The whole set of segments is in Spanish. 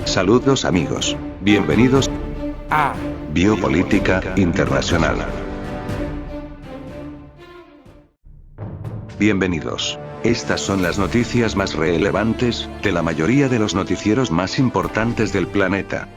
Saludos amigos. Bienvenidos a Biopolítica Internacional. Bienvenidos. Estas son las noticias más relevantes, de la mayoría de los noticieros más importantes del planeta.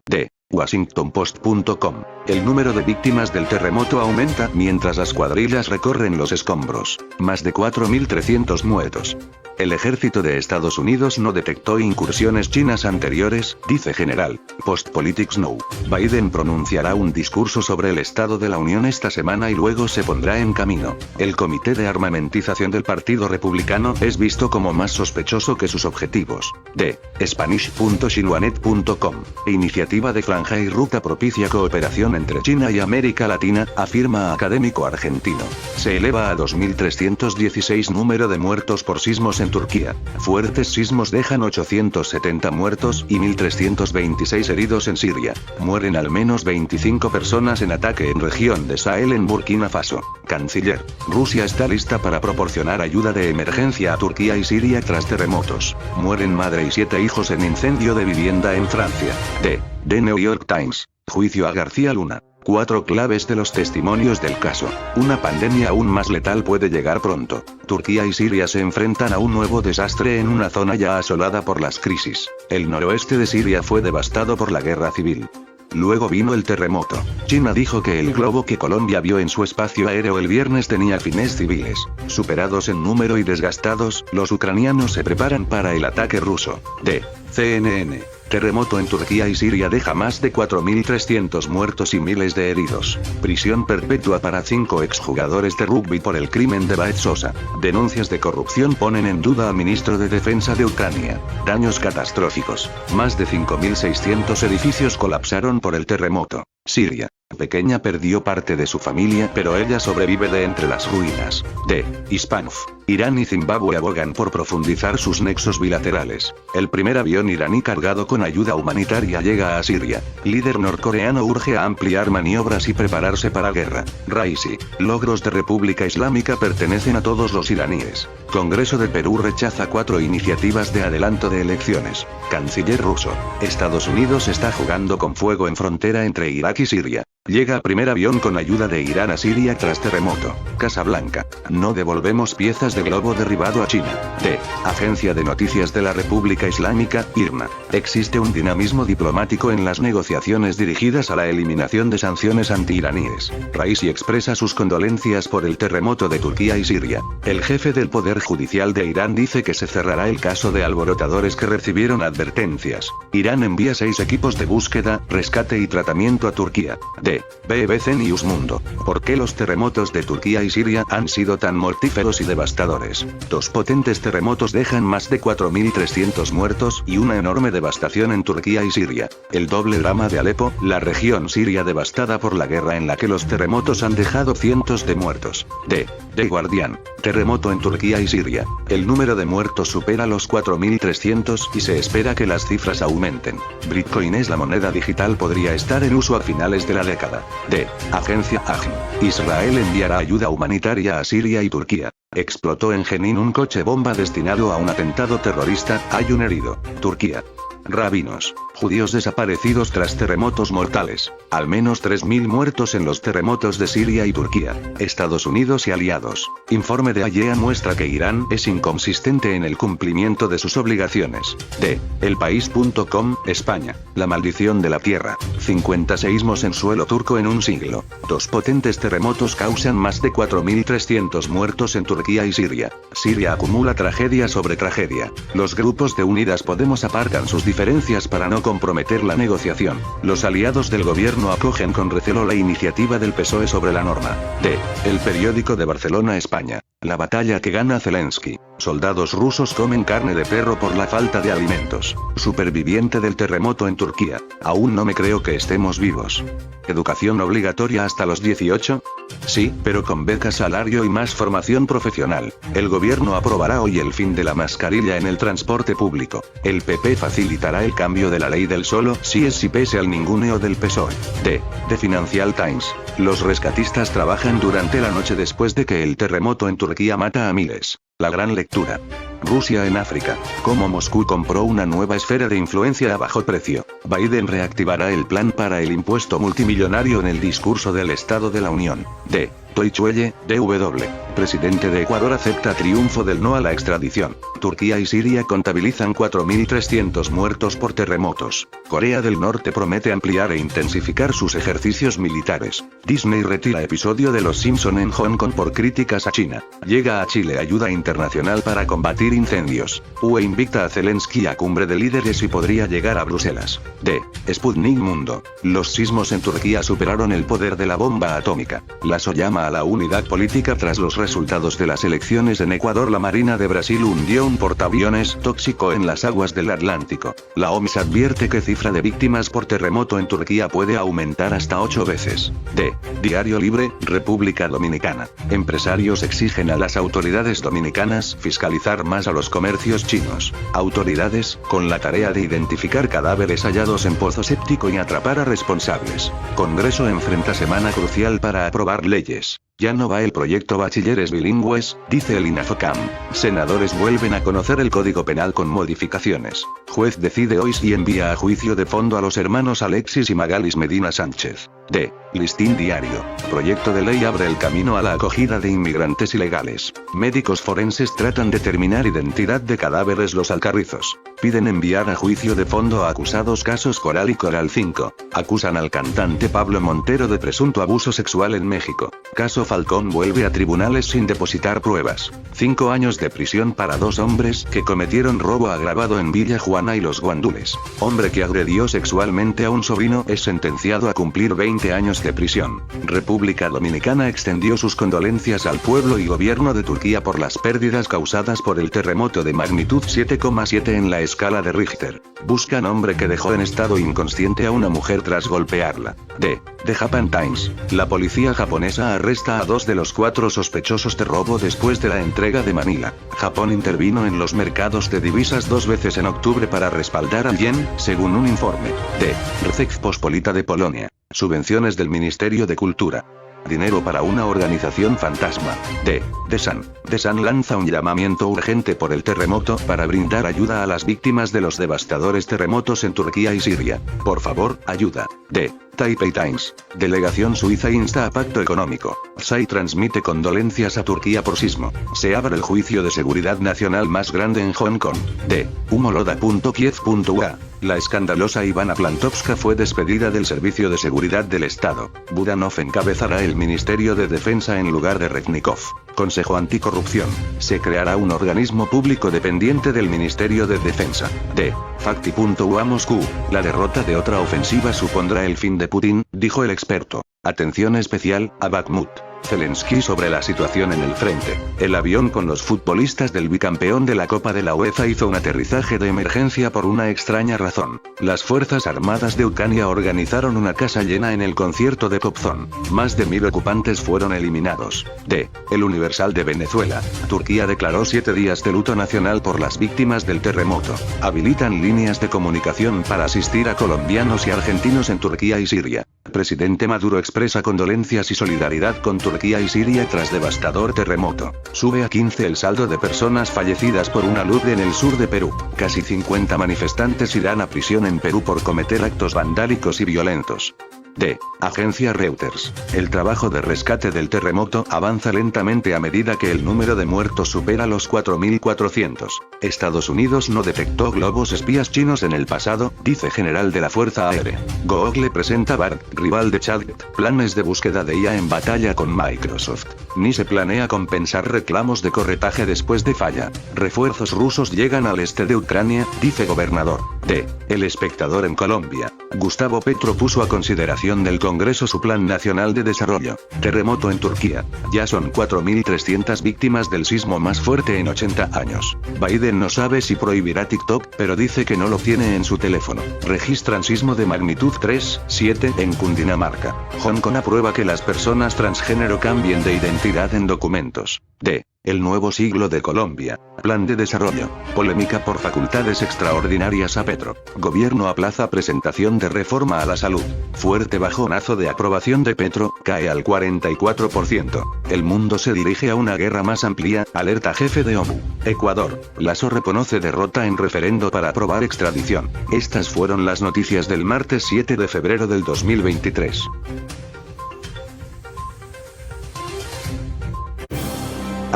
De WashingtonPost.com. El número de víctimas del terremoto aumenta mientras las cuadrillas recorren los escombros. Más de 4.300 muertos. El ejército de Estados Unidos no detectó incursiones chinas anteriores, dice General Post Politics Now. Biden pronunciará un discurso sobre el estado de la Unión esta semana y luego se pondrá en camino. El comité de armamentización del Partido Republicano es visto como más sospechoso que sus objetivos. De Spanish.xinhuanet.com. Iniciativa de Franja y Ruta propicia cooperación entre China y América Latina, afirma académico argentino. Se eleva a 2.316 número de muertos por sismos en Turquía. Fuertes sismos dejan 870 muertos y 1.326 heridos en Siria. Mueren al menos 25 personas en ataque en región de Sahel en Burkina Faso. Canciller. Rusia está lista para proporcionar ayuda de emergencia a Turquía y Siria tras terremotos. Mueren madre y 7 hijos en incendio de vivienda en Francia. De The New York Times. Juicio a García Luna. 4 claves de los testimonios del caso. Una pandemia aún más letal puede llegar pronto. Turquía y Siria se enfrentan a un nuevo desastre en una zona ya asolada por las crisis. El noroeste de Siria fue devastado por la guerra civil. Luego vino el terremoto. China dijo que el globo que Colombia vio en su espacio aéreo el viernes tenía fines civiles. Superados en número y desgastados, los ucranianos se preparan para el ataque ruso. De CNN. Terremoto en Turquía y Siria deja más de 4.300 muertos y miles de heridos. Prisión perpetua para 5 exjugadores de rugby por el crimen de Baez Sosa. Denuncias de corrupción ponen en duda al ministro de Defensa de Ucrania. Daños catastróficos. Más de 5.600 edificios colapsaron por el terremoto. Siria. Pequeña perdió parte de su familia, pero ella sobrevive de entre las ruinas. De Hispanuf. Irán y Zimbabue abogan por profundizar sus nexos bilaterales. El primer avión iraní cargado con ayuda humanitaria llega a Siria. Líder norcoreano urge a ampliar maniobras y prepararse para guerra. Raisi. Logros de República Islámica pertenecen a todos los iraníes. Congreso de Perú rechaza 4 iniciativas de adelanto de elecciones. Canciller ruso. Estados Unidos está jugando con fuego en frontera entre Irak y Siria. Llega primer avión con ayuda de Irán a Siria tras terremoto. Casa Blanca. No devolvemos piezas de globo derribado a China. De Agencia de Noticias de la República Islámica, IRNA. Existe un dinamismo diplomático en las negociaciones dirigidas a la eliminación de sanciones anti-iraníes. Raisi expresa sus condolencias por el terremoto de Turquía y Siria. El jefe del Poder Judicial de Irán dice que se cerrará el caso de alborotadores que recibieron advertencias. Irán envía 6 equipos de búsqueda, rescate y tratamiento a Turquía. De BBC News Mundo. ¿Por qué los terremotos de Turquía y Siria han sido tan mortíferos y devastadores? 2 potentes terremotos dejan más de 4.300 muertos y una enorme devastación en Turquía y Siria. El doble drama de Alepo, la región siria devastada por la guerra en la que los terremotos han dejado cientos de muertos. De The Guardian. Terremoto en Turquía y Siria. El número de muertos supera los 4.300 y se espera que las cifras aumenten. Bitcoin es la moneda digital, podría estar en uso a finales de la década. De Agencia AGM. Israel enviará ayuda humanitaria a Siria y Turquía. Explotó en Jenin un coche bomba destinado a un atentado terrorista, hay un herido. Turquía. Rabinos. Judíos desaparecidos tras terremotos mortales. Al menos 3.000 muertos en los terremotos de Siria y Turquía. Estados Unidos y aliados. Informe de AIEA muestra que Irán es inconsistente en el cumplimiento de sus obligaciones. De elpaís.com, España. La maldición de la tierra. 50 seísmos en suelo turco en un siglo. 2 potentes terremotos causan más de 4.300 muertos en Turquía y Siria. Siria acumula tragedia sobre tragedia. Los grupos de Unidas Podemos aparcan sus diferencias para no comprometer la negociación. Los aliados del gobierno acogen con recelo la iniciativa del PSOE sobre la norma. De El Periódico de Barcelona, España. La batalla que gana Zelensky. Soldados rusos comen carne de perro por la falta de alimentos. Superviviente del terremoto en Turquía. Aún no me creo que estemos vivos. ¿Educación obligatoria hasta los 18? Sí, pero con becas, salario y más formación profesional. El gobierno aprobará hoy el fin de la mascarilla en el transporte público. El PP facilitará el cambio de la ley del solo sí es sí pese al ninguneo del PSOE. De The Financial Times. Los rescatistas trabajan durante la noche después de que el terremoto en Turquía mata a miles. La gran lectura. Rusia en África. Cómo Moscú compró una nueva esfera de influencia a bajo precio. Biden reactivará el plan para el impuesto multimillonario en el discurso del Estado de la Unión. D. Toichuelle, DW. Presidente de Ecuador acepta triunfo del no a la extradición. Turquía y Siria contabilizan 4.300 muertos por terremotos. Corea del Norte promete ampliar e intensificar sus ejercicios militares. Disney retira episodio de Los Simpson en Hong Kong por críticas a China. Llega a Chile ayuda internacional para combatir incendios. UE invita a Zelensky a cumbre de líderes y podría llegar a Bruselas. D. Sputnik Mundo. Los sismos en Turquía superaron el poder de la bomba atómica. Lasso llama a la unidad política tras los resultados de las elecciones en Ecuador. La Marina de Brasil hundió un portaaviones tóxico en las aguas del Atlántico. La OMS advierte que cifra de víctimas por terremoto en Turquía puede aumentar hasta 8 veces. D. Diario Libre, República Dominicana. Empresarios exigen a las autoridades dominicanas fiscalizar más a los comercios chinos. Autoridades, con la tarea de identificar cadáveres hallados en pozo séptico y atrapar a responsables. Congreso enfrenta semana crucial para aprobar leyes. Ya no va el proyecto Bachilleres Bilingües, dice el INAFOCAM. Senadores vuelven a conocer el Código Penal con modificaciones. Juez decide hoy si envía a juicio de fondo a los hermanos Alexis y Magalis Medina Sánchez. D. Listín Diario. Proyecto de ley abre el camino a la acogida de inmigrantes ilegales. Médicos forenses tratan de determinar identidad de cadáveres Los Alcarrizos. Piden enviar a juicio de fondo a acusados casos Coral y Coral 5. Acusan al cantante Pablo Montero de presunto abuso sexual en México. Caso Falcón vuelve a tribunales sin depositar pruebas. 5 años de prisión para 2 hombres que cometieron robo agravado en Villa Juana y Los Guandules. Hombre que agredió sexualmente a un sobrino es sentenciado a cumplir 20 años de prisión. República Dominicana extendió sus condolencias al pueblo y gobierno de Turquía por las pérdidas causadas por el terremoto de magnitud 7,7 en la escala de Richter. Buscan hombre que dejó en estado inconsciente a una mujer tras golpearla. D. The Japan Times. La policía japonesa arresta a 2 de los 4 sospechosos de robo después de la entrega de Manila. Japón intervino en los mercados de divisas 2 veces en octubre para respaldar al yen, según un informe. D. Rzeczpospolita de Polonia. Subvenciones del Ministerio de Cultura. Dinero para una organización fantasma. D. The Sun lanza un llamamiento urgente por el terremoto para brindar ayuda a las víctimas de los devastadores terremotos en Turquía y Siria. Por favor, ayuda. D. Taipei Times. Delegación suiza insta a pacto económico. SAI transmite condolencias a Turquía por sismo. Se abre el juicio de seguridad nacional más grande en Hong Kong. D. Humoloda.kiev.ua. La escandalosa Ivana Plantovska fue despedida del Servicio de Seguridad del Estado. Budanov encabezará el Ministerio de Defensa en lugar de Reznikov. Consejo Anticorrupción. Se creará un organismo público dependiente del Ministerio de Defensa. D. Fakti.ua Moscú. La derrota de otra ofensiva supondrá el fin de Putin, dijo el experto. Atención especial a Bakhmut. Zelensky sobre la situación en el frente. El avión con los futbolistas del bicampeón de la Copa de la UEFA hizo un aterrizaje de emergencia por una extraña razón. Las Fuerzas Armadas de Ucrania organizaron una casa llena en el concierto de Kobzon. Más de 1000 ocupantes fueron eliminados. D. El Universal de Venezuela. Turquía declaró 7 días de luto nacional por las víctimas del terremoto. Habilitan líneas de comunicación para asistir a colombianos y argentinos en Turquía y Siria. Presidente Maduro expresa condolencias y solidaridad con Turquía y Siria tras devastador terremoto. Sube a 15 el saldo de personas fallecidas por una luz en el sur de Perú. Casi 50 manifestantes irán a prisión en Perú por cometer actos vandálicos y violentos. D. Agencia Reuters. El trabajo de rescate del terremoto avanza lentamente a medida que el número de muertos supera los 4.400. Estados Unidos no detectó globos espías chinos en el pasado, dice general de la Fuerza Aérea. Google presenta Bard, rival de Chat, planes de búsqueda de IA en batalla con Microsoft. Ni se planea compensar reclamos de corretaje después de falla. Refuerzos rusos llegan al este de Ucrania, dice gobernador. D. El Espectador en Colombia. Gustavo Petro puso a consideración del Congreso su Plan Nacional de Desarrollo. Terremoto en Turquía. Ya son 4.300 víctimas del sismo más fuerte en 80 años. Biden no sabe si prohibirá TikTok, pero dice que no lo tiene en su teléfono. Registran sismo de magnitud 3,7 en Cundinamarca. Hong Kong aprueba que las personas transgénero cambien de identidad en documentos. D. El nuevo siglo de Colombia. Plan de desarrollo. Polémica por facultades extraordinarias a Petro. Gobierno aplaza presentación de reforma a la salud. Fuerte bajonazo de aprobación de Petro, cae al 44%. El mundo se dirige a una guerra más amplia, alerta jefe de ONU. Ecuador. Lasso reconoce derrota en referendo para aprobar extradición. Estas fueron las noticias del martes 7 de febrero del 2023.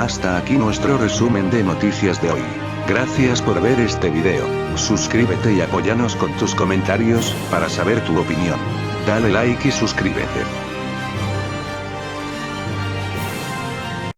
Hasta aquí nuestro resumen de noticias de hoy. Gracias por ver este video. Suscríbete y apóyanos con tus comentarios, para saber tu opinión. Dale like y suscríbete.